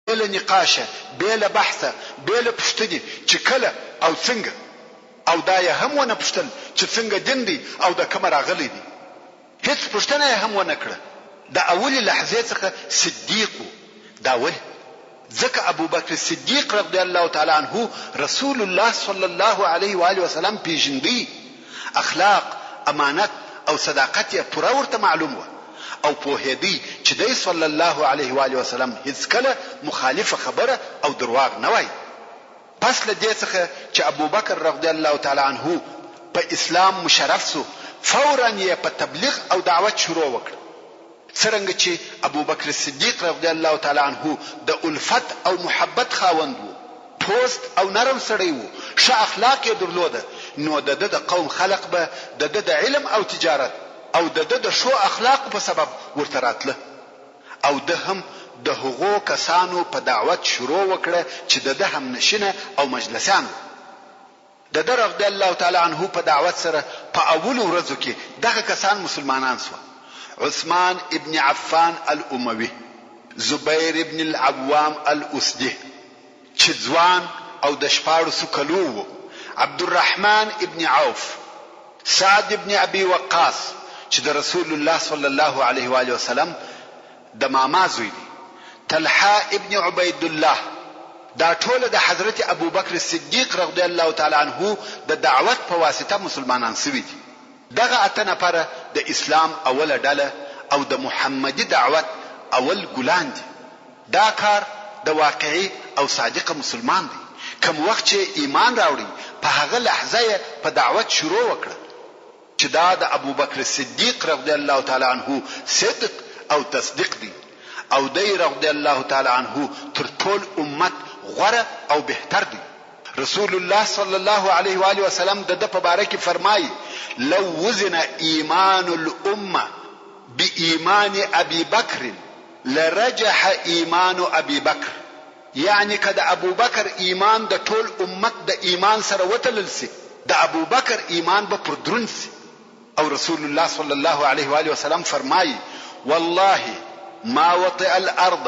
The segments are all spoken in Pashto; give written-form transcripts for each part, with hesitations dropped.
بلا نقاشه بلا بحثه بلا پوښتنې چې کله او څنګه، او دا یې هم ونه پوښتل چې څنګه دین دی او د کوم راغلی دی. هیڅ پوښتنه یې هم ونه کړه. د اولي لحظې څخه صدیق دا ولې؟ ځکه ابو بکر صدیق رضی الله تعالی عنه رسول الله صلی الله علیه و آله وسلم پیژندی، اخلاق، امانت او صداقت یې پوره ورته معلوم و او په هدي چې د صلی الله علیه و آله وسلم هیڅ کله مخالفه خبره او درواغ نه وای. پس له دې څخه چې ابو بکر رضی الله تعالی عنه په اسلام مشرف سو، فورا یې په تبلیغ او دعوت شروع وکړ. څرنګه چې ابو بکر صدیق رضی الله تعالی عنه د الفت او محبت خاوند وو، پوست او نرم سړی وو، ښه اخلاق یې درلوده، نو د قوم خلق به د علم او تجارت او د شو اخلاق په سبب ورته راتله، او د هم د هغو کسانو په دعوت شروع وکړه چې د هم نشینه او مجلسانو. د رضی الله تعالی عنه په دعوت سره په اول ورځو کې دغه کسان مسلمانان شو: عثمان ابن عفان الاموي، زبير ابن العوام الاسدي چې ځوان او د شپاړو سکلو وو، عبد الرحمن ابن عوف، سعد ابن ابي وقاص چې د رسول الله صلی الله علیه و آله وسلم د ماما زوی دی، طلحه ابن عبید الله. دا ټول د حضرت ابو بکر صدیق رضی الله تعالی عنه د دعوت په واسطه مسلمانان شوي دي. دغه اته نفره د اسلام اوله ډله او د محمدي دعوت اول ګلان دي. دا کار د واقعي او صادق مسلمان دی. کوم وخت چې ایمان راوړي په هغه لحظه په دعوت شروع وکړه چې دا د ابو بکر صدیق رضی الله تعالی عنه صدق او تصدیق دی، او دی رضی الله تعالی عنه تر ټول امت غوره او بهتر دی. رسول الله صلی الله علیه و آله وسلم د په باره کې فرمایي: لو وزن ایمان الامه بایمان ابي بکر لرجح ایمان ابي بکر. یعنی که د ابو بکر ایمان د ټول امت د ایمان سره وتلل سي، د ابو بکر ایمان به پر درون سي. او رسول الله صلی الله علیه و آله وسلم فرمایي: والله ما وطئ الارض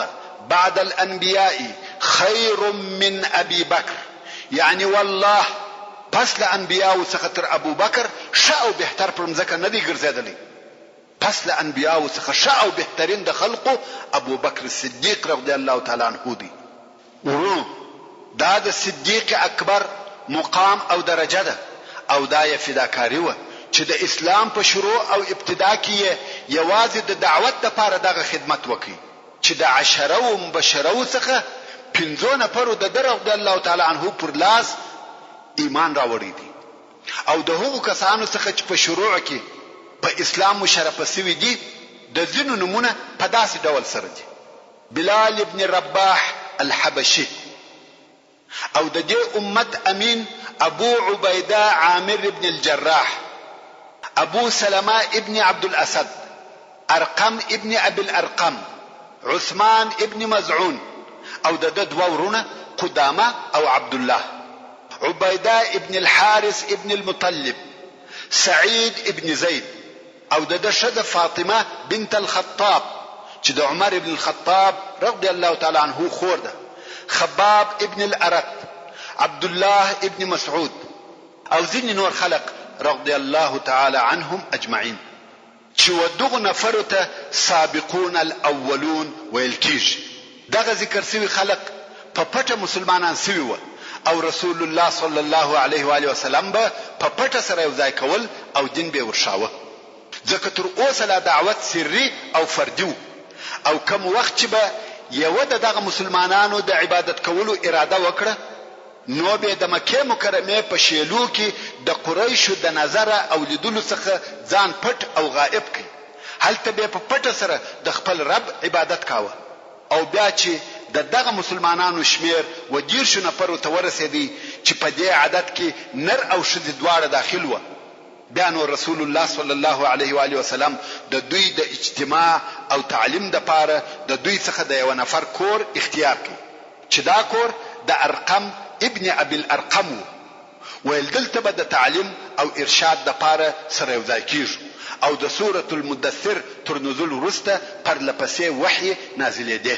بعد الانبیاء خیر من ابي بکر. یعنی والله پس له انبیاء څخه تر ابو بکر ښه او بهتر پر مځکه نه دی ګرځېدلی. پس له انبیاء څخه ښه او بهترین د خلقو ابو بکر صدیق رضی الله تعالی عنه دی. ورو دا د صدیق اکبر مقام او درجه ده، او دا یې فداکاری و چې د اسلام په شروع او ابتدا کې یوازې د دعوت لپاره دغه خدمت وکړي، چې د 10 مبشرو څخه 15 نفرو د رضی الله تعالی عنه پر لاس ایمان راوړی دي، او د هغو کسانو څخه چې په شروع کې په اسلام مشرف شوي دي د ځینو نمونه په داسې ډول سره دي: بلال ابن رباح الحبشي، او د دې امت امین ابو عبیده عامر ابن الجراح، ابو سلمہ ابن عبد الاسد، ارقم ابن ابي الارقم، عثمان ابن مزعون، او د دوه ورونه قدامه او عبد الله، عبیده ابن الحارث ابن المطلب، سعید ابن زید، او د شده فاطمه بنت الخطاب چې د عمر ابن الخطاب رضی الله تعالی عنه خور ده، خباب ابن الارت، عبد الله ابن مسعود، او ځینې نور خلق رضی الله تعالی عنهم اجمعین، چې ودغه نفر ته سابقون الاولون ویل کیږي. دغه ذکر سوي خلق په پټه مسلمانان سوي و، او رسول الله صلی الله علیه و آله وسلم به په پټه سره یو ځای کول او دین به ورشاوه. ځکه تر اوسه لا دعوت سری او فردي و، او کوم وخت چې به یو دغه مسلمانانو د عبادت کولو اراده وکړه، نو به د مکه مکرمه په شیلو کې د قریشو د نظر او لیدلو څخه ځان پټ او غائب کړي. هلته به په پټه سره د خپل رب عبادت کاوه، او بیا چې دغه مسلمانانو شمیر و 10 نفر ته ورسېدي چې په دې عادت کې نر او ښځې دواړه داخل و، بیا نو رسول الله صلی الله علیه و آله وسلم د دوی د اجتماع او تعلیم د پاره د دوی څخه د یو نفر کور اختیار کړي، چې دا کور د ارقم ابن ابي الارقم ویل دلته به د تعلیم او ارشاد د پاره سره یو ځای کیږي، او د سوره المدثر تر نزول وروسته پر لپسې وحی نازلې ده،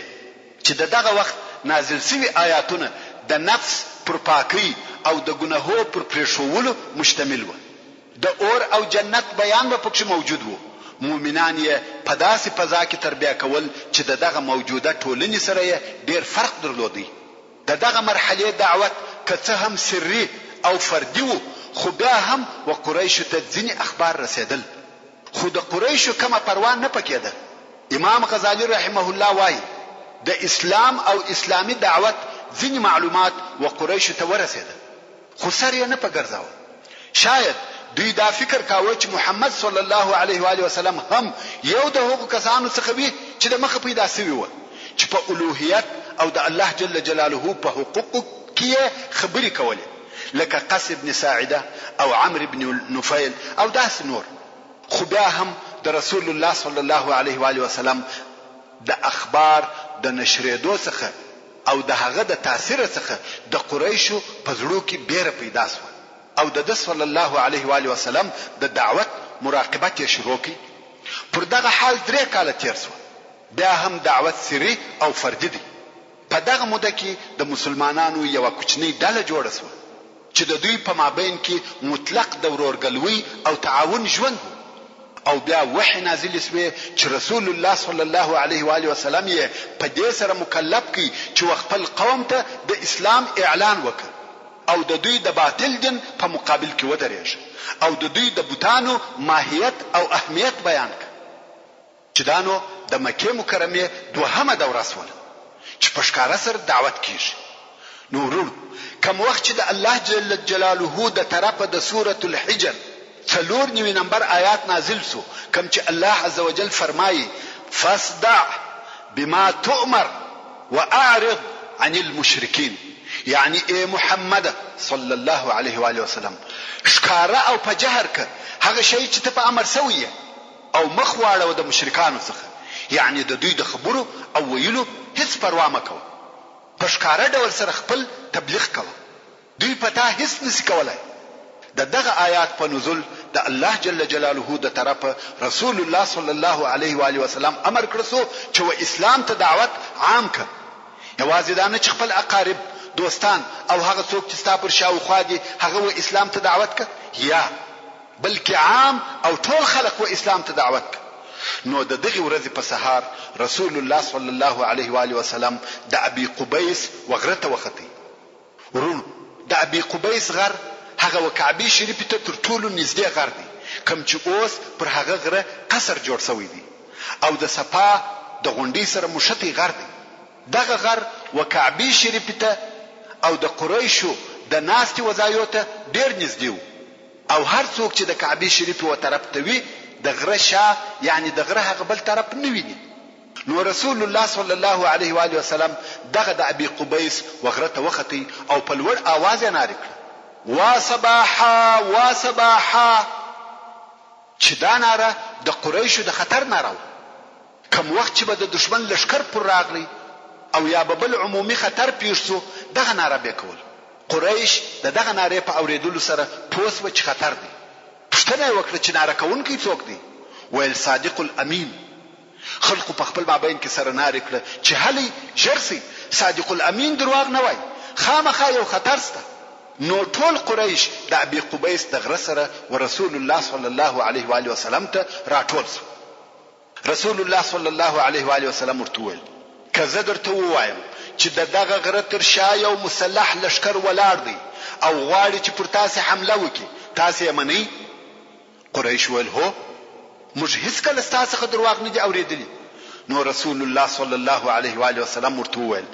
چې دغه وخت نازل شوي آیاتونه د نفس پر پاکی او د ګناهو پر پرېښولو مشتمل و. د اور او جنت بیان به پکې موجود وو. مؤمنان یې په داسې فضا کې تربیه کول چې دغه موجوده ټولنې سره یې ډېر فرق درلودی. دغه مرحله دعوت که څه هم سری او فردي وو، خو بیا هم و قریشو ته ځینې اخبار رسیدل، خو د قریشو کومه پروا نه پکېده. امام غزالی رحمه الله وایي د اسلام او اسلامی دعوت ځینې معلومات و قریشو ته ورسېده، خو سر یې نه پګرځاوه. شاید دوی دا فکر کاوه چې محمد صلی الله علیه و آله وسلم هم یو د هغو کسانو څخه وي چې د مخه پیدا شوی و، چې په الوهیت او د الله جل جلاله په حقوقو کې خبرې کولې، لکه قس بن ساعده او عمرو بن نفیل او داس نور. خو بیا هم د رسول الله صلی الله علیه و آله وسلم د اخبار د نشریدو څخه او د هغه د تاثیر څخه د قریشو په زړه کې بیره پیدا شو، او د صلی الله علیه و آله وسلم د دعوت مراقبت یې شروع کړ. پر دغه حال 3 کاله تیر شو. بیا هم دعوت سری او فردي دی. په دغه موده کې د مسلمانانو یو کوچنی ډله جوړه شو چې د دوی په مابین کې مطلق د ورورګلوي او تعاون ژوند، او بیا وحی نازل شوی چې رسول الله صلی الله علیه و آله وسلم یې په دې سره مکلف کړي چې خپل قوم ته د اسلام اعلان وکړي او د دوی د باطل دین په مقابل کې ودرېږي، او د دوی د بوتانو ماهیت او اهمیت بیان کړي. چې دانو د مکه مکرمه دوهمه دوره سول چې په ښکارا سره دعوت کیږي. نورون کوم وخت چې د الله جل جلاله د طرفه د سوره الحجر 4 نمبر آیات نازل سو، کوم چې الله عزوجل فرمایي فاصدع بما تؤمر واعرض عن المشركين، یعنی اے محمد صلی الله علیه و آله وسلم ښکارا او په جهر ک هغه شی چې ته په امر سوی او مخ واړو د مشرکانو څخه، یعنی د دوی د خبرو او ویلو هیڅ پروا مکو، په ښکارا ډول سره خپل تبلیغ کوه، دوی پتا هیڅ نسی کولای. دغه آیات په نزول د الله جل جلاله د طرفه رسول الله صلی الله علیه و آله وسلم امر کړو چې و اسلام ته دعوت عام ک. یوازې دا نه چې خپل اقارب، دوستان او هغه څوک چې ستا پر شاوخوا دي هغه و اسلام ته دعوت ک، یا بلکې عام او ټول خلق و اسلام ته دعوت ک. نو د دغه ورځې په سهار رسول الله صلی الله علیه و آله وسلم د ابي قبيس وغره ته وختي. ورونو د ابي قبيس غر هغه وکعبه شریف ته تر ټولو نږدې غر دی، کوم چې اوس پر هغه غره قصر جوړ شوی دی، او د صفا د غونډې سره مشتي غر دی. دغه غر وکعبه شریف ته او د قریشو د ناستي وځایو ته ډیر نږدې وو، او هر څوک چې د کعبه شریف و طرف ته وي د غره شا، یعنی د غره هغه بل طرف نه ویني. نو رسول الله صلی الله علیه و آله وسلم دغه د ابي قبيس وغره ته وختي او په لوړ आवाज یې ناره کړ وا صباحا وا صباحا، چې دا ناره د قریشو د خطر ناره. کوم وخت چې به د دشمن لشکر پر راغلی او یا به بل عمومي خطر پیښ شو دغه ناره به کول. قریش دغه ناره په اوریدلو سره پوس و چې خطر دی. پښتنه وکړه چې ناره کوونکی څوک دی؟ ویل صادق الامین. خلقو په خپل مابین کې سره ناره کړه چې هلي جرسي صادق الامین درواغ نه وای، خامخا یو خطر سته. نو ټول قریش د ابي قبيس د غره سره ورسول الله صلی الله علیه و آله وسلم ته راټول شو. رسول الله صلی الله علیه و آله وسلم ورته وویل کزه درته وایم چې دغه غره تر شا یو مسلح لشکر ولاړ دی او غواړي چې پر تاسو حمله وکړي، تاسو یې منئ؟ قریش ویل هو، موږ هیڅ کله تاسو څخه درواغ نه دي اوریدلی. نو رسول الله صلی الله علیه و آله وسلم ورته وویل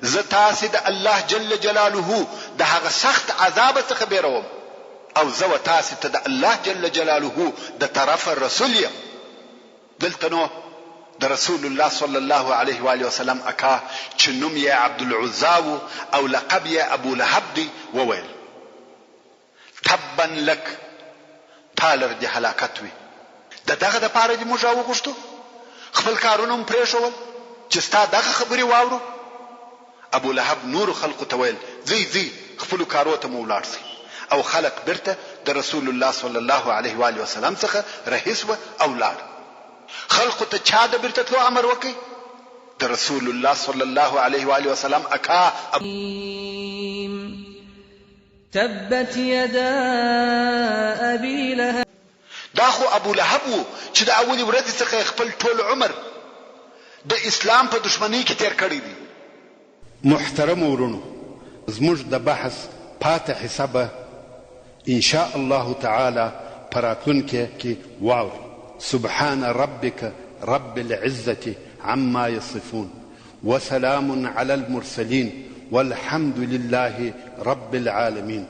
زه تاسو د الله جل جلاله د هغه سخت عذاب څخه بیروم، او زه تاسو ته د الله جل جلاله د طرف رسول یم. دلته نو د رسول الله صلی الله علیه و آله وسلم اکا چې نوم یې عبد العزا او لقب یې ابو لهب دی وویل تبا لك، پالر دی هلاکت وي. دغه د پاره دی موږ وغوښتو خپل کارونه پرې شول چې ستا دغه خبري واورو. ابو لهب نور خلق ته ویل زی خپل کارو ته مولاړ سي، او خلق برته د رسول الله صلی الله علیه و آله وسلم څخه رهیس و او لاړ. خلق ته چا د برته تلو امر وکي؟ د رسول الله صلی الله علیه و آله وسلم اکا تبت يدا ابي لهب دا خو ابو لهب وو چې د اولي ورځې څخه خپل ټول عمر د اسلام په دشمنی کې تیر کړی دی. محترم ورونو، زموږ د بحث پاتې حسابه ان شاء الله تعالی پراتونکي کې واوري. سبحان ربك رب العزة عما يصفون وسلام على المرسلين والحمد لله رب العالمين.